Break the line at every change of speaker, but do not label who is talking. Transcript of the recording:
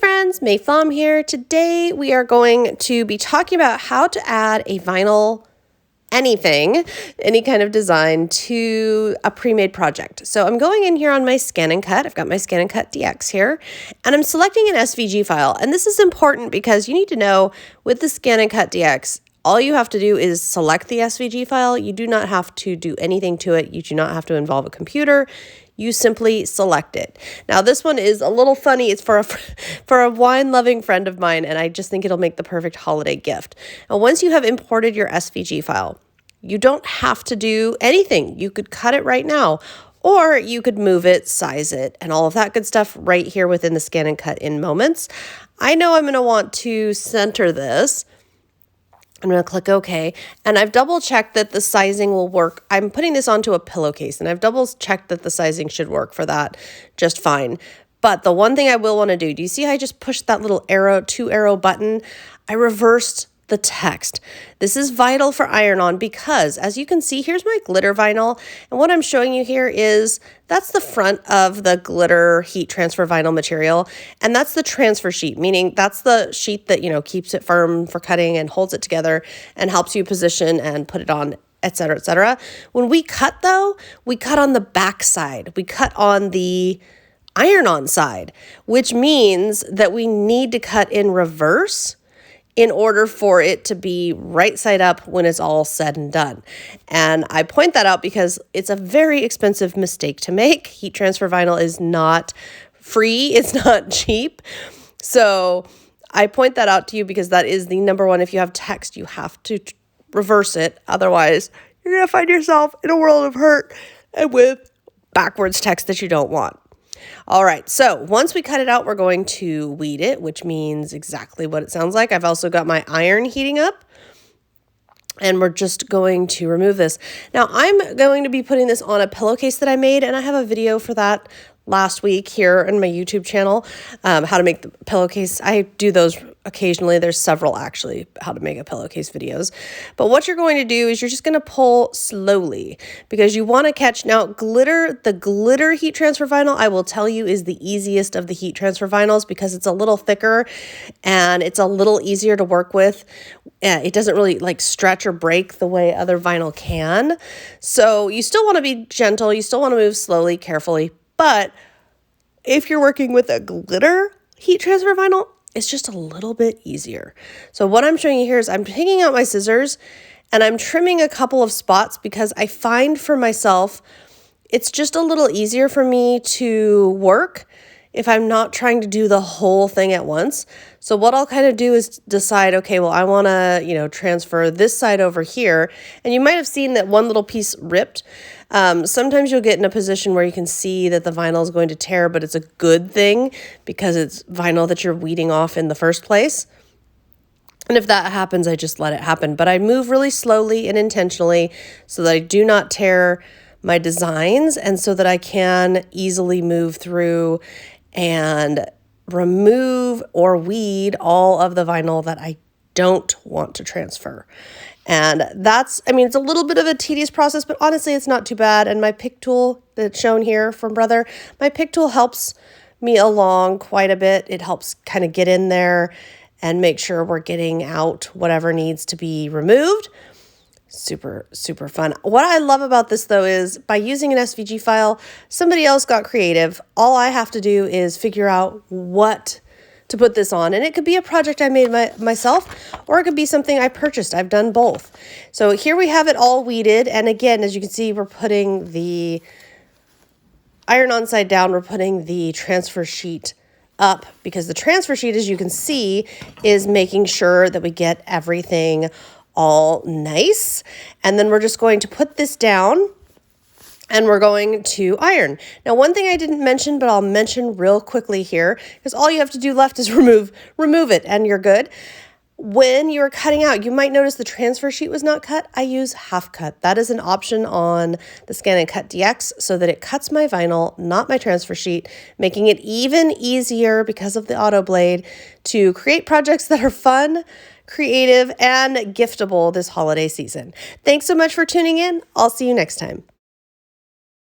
friends, May Flom here. Today we are going to be talking about how to add a vinyl anything, any kind of design to a pre-made project. So I'm going in here on my ScanNCut. I've got my ScanNCutDX here, and I'm selecting an SVG file. And this is important because you need to know with the ScanNCutDX, all you have to do is select the SVG file. You do not have to do anything to it. You do not have to involve a computer. You simply select it. Now this one is a little funny. It's for a wine-loving friend of mine, and I just think it'll make the perfect holiday gift. Now once you have imported your SVG file, you don't have to do anything. You could cut it right now, or you could move it, size it, and all of that good stuff right here within the ScanNCut in Moments. I know I'm gonna want to center this. I'm going to click OK, and I've double checked that the sizing will work. I'm putting this onto a pillowcase, and I've double checked that the sizing should work for that just fine. But the one thing I will want to do you see how I just pushed that little arrow, 2-arrow button? I reversed the text. This is vital for iron-on because, as you can see, here's my glitter vinyl, and what I'm showing you here is that's the front of the glitter heat transfer vinyl material, and that's the transfer sheet, meaning that's the sheet that, keeps it firm for cutting and holds it together and helps you position and put it on, etc., etc. When we cut, though, we cut on the back side. We cut on the iron-on side, which means that we need to cut in reverse in order for it to be right side up when it's all said and done. And I point that out because it's a very expensive mistake to make. Heat transfer vinyl is not free, it's not cheap. So I point that out to you because that is the number one. If you have text, you have to reverse it. Otherwise, you're gonna find yourself in a world of hurt and with backwards text that you don't want. All right, so once we cut it out, we're going to weed it, which means exactly what it sounds like. I've also got my iron heating up, and we're just going to remove this. Now, I'm going to be putting this on a pillowcase that I made, and I have a video for that last week here on my YouTube channel, how to make the pillowcase. I do those occasionally. There's several, actually, how to make a pillowcase videos. But what you're going to do is you're just going to pull slowly because you want to catch. Now, the glitter heat transfer vinyl, I will tell you, is the easiest of the heat transfer vinyls because it's a little thicker and it's a little easier to work with. It doesn't really stretch or break the way other vinyl can. So you still want to be gentle. You still want to move slowly, carefully. But if you're working with a glitter heat transfer vinyl, it's just a little bit easier. So what I'm showing you here is I'm taking out my scissors and I'm trimming a couple of spots because I find for myself, it's just a little easier for me to work if I'm not trying to do the whole thing at once. So what I'll kind of do is decide, okay, well, I want to, transfer this side over here. And you might have seen that one little piece ripped. Sometimes you'll get in a position where you can see that the vinyl is going to tear, but it's a good thing because it's vinyl that you're weeding off in the first place. And if that happens, I just let it happen. But I move really slowly and intentionally so that I do not tear my designs and so that I can easily move through and remove or weed all of the vinyl that I don't want to transfer. And it's a little bit of a tedious process, but honestly, it's not too bad. And my pick tool that's shown here from Brother, my pick tool helps me along quite a bit. It helps kind of get in there and make sure we're getting out whatever needs to be removed. Super, super fun. What I love about this, though, is by using an SVG file, somebody else got creative. All I have to do is figure out what to put this on. And it could be a project I made myself, or it could be something I purchased. I've done both. So here we have it all weeded. And again, as you can see, we're putting the iron-on side down. We're putting the transfer sheet up because the transfer sheet, as you can see, is making sure that we get everything all nice. And then we're just going to put this down and we're going to iron. Now, one thing I didn't mention, but I'll mention real quickly here, because all you have to do left is remove it and you're good. When you're cutting out, you might notice the transfer sheet was not cut. I use half cut. That is an option on the ScanNCutDX so that it cuts my vinyl, not my transfer sheet, making it even easier because of the auto blade to create projects that are fun, creative, and giftable this holiday season. Thanks so much for tuning in. I'll see you next time.